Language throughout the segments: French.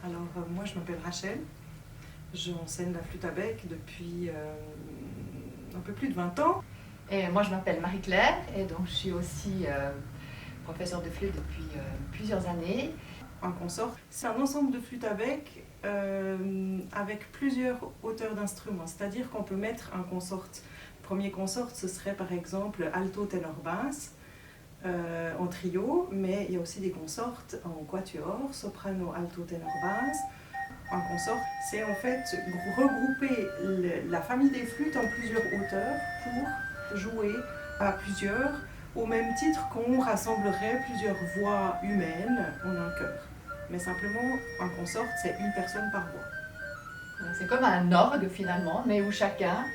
Moi je m'appelle Rachel, j'enseigne la flûte à bec depuis un peu plus de 20 ans. Et moi je m'appelle Marie-Claire et donc je suis aussi professeure de flûte depuis plusieurs années. Un consort, c'est un ensemble de flûtes à bec avec plusieurs hauteurs d'instruments, c'est-à-dire qu'on peut mettre un consort. Premier consort, ce serait par exemple alto, ténor, basse en trio, mais il y a aussi des consorts en quatuor, soprano, alto, ténor, basse. Un consort, c'est en fait regrouper la famille des flûtes en plusieurs hauteurs pour jouer à plusieurs, au même titre qu'on rassemblerait plusieurs voix humaines en un chœur. Mais simplement, un consort, c'est une personne par voix. C'est comme un orgue finalement, mais où chacun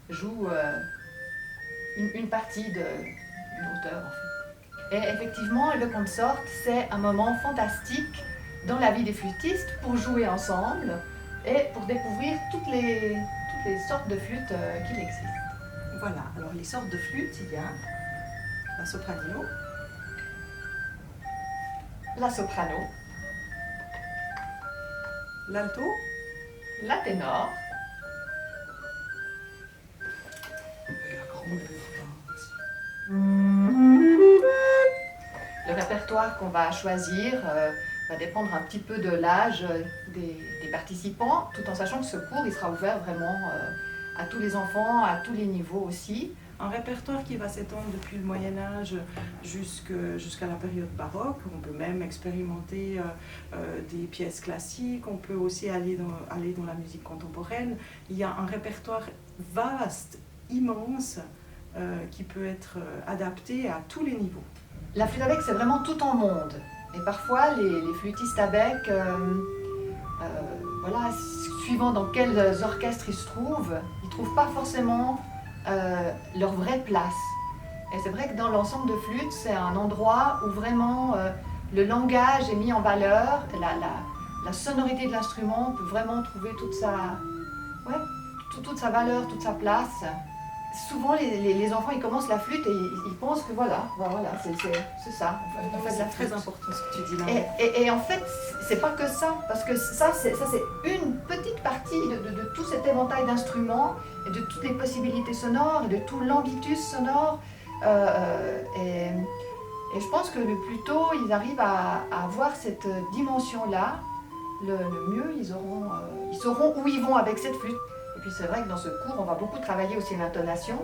joue une partie d'une hauteur en fait. Et effectivement, le consort, c'est un moment fantastique dans la vie des flûtistes pour jouer ensemble et pour découvrir toutes les sortes de flûtes qu'il existe. Voilà, alors les sortes de flûtes, il y a la sopranino, la soprano, l'alto, la ténor, et la grande basse. Le répertoire qu'on va choisir va dépendre un petit peu de l'âge des participants, tout en sachant que ce cours il sera ouvert vraiment à tous les enfants, à tous les niveaux aussi. Un répertoire qui va s'étendre depuis le Moyen-Âge jusqu'à la période baroque. On peut même expérimenter des pièces classiques, on peut aussi aller dans la musique contemporaine. Il y a un répertoire vaste, immense, qui peut être adapté à tous les niveaux. La flûte à bec, c'est vraiment tout en monde. Et parfois, les flûtistes à bec, voilà, suivant dans quels orchestres ils se trouvent, ils ne trouvent pas forcément leur vraie place. Et c'est vrai que dans l'ensemble de flûte, c'est un endroit où vraiment le langage est mis en valeur, la sonorité de l'instrument peut vraiment trouver toute sa valeur, toute sa place. Souvent, les enfants ils commencent la flûte et ils pensent que voilà c'est ça. En fait, C'est très important ce que tu dis là. Et en fait, c'est pas que ça, parce que ça c'est une petite partie de tout cet éventail d'instruments et de toutes les possibilités sonores et de tout l'ambitus sonore. Et je pense que le plus tôt ils arrivent à avoir cette dimension-là, le mieux ils sauront où ils vont avec cette flûte. Et puis c'est vrai que dans ce cours, on va beaucoup travailler aussi l'intonation,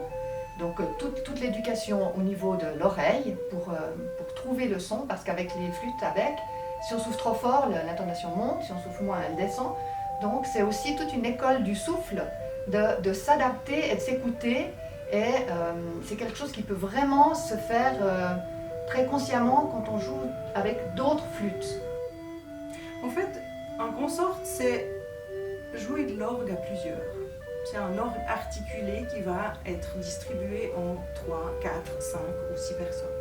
donc toute l'éducation au niveau de l'oreille pour trouver le son, parce qu'avec les flûtes à bec, si on souffle trop fort, l'intonation monte, si on souffle moins, elle descend. Donc c'est aussi toute une école du souffle, de s'adapter et de s'écouter, et c'est quelque chose qui peut vraiment se faire très consciemment quand on joue avec d'autres flûtes. En fait, un consort, c'est jouer de l'orgue à plusieurs. C'est un orgue articulé qui va être distribué en 3, 4, 5 ou 6 personnes.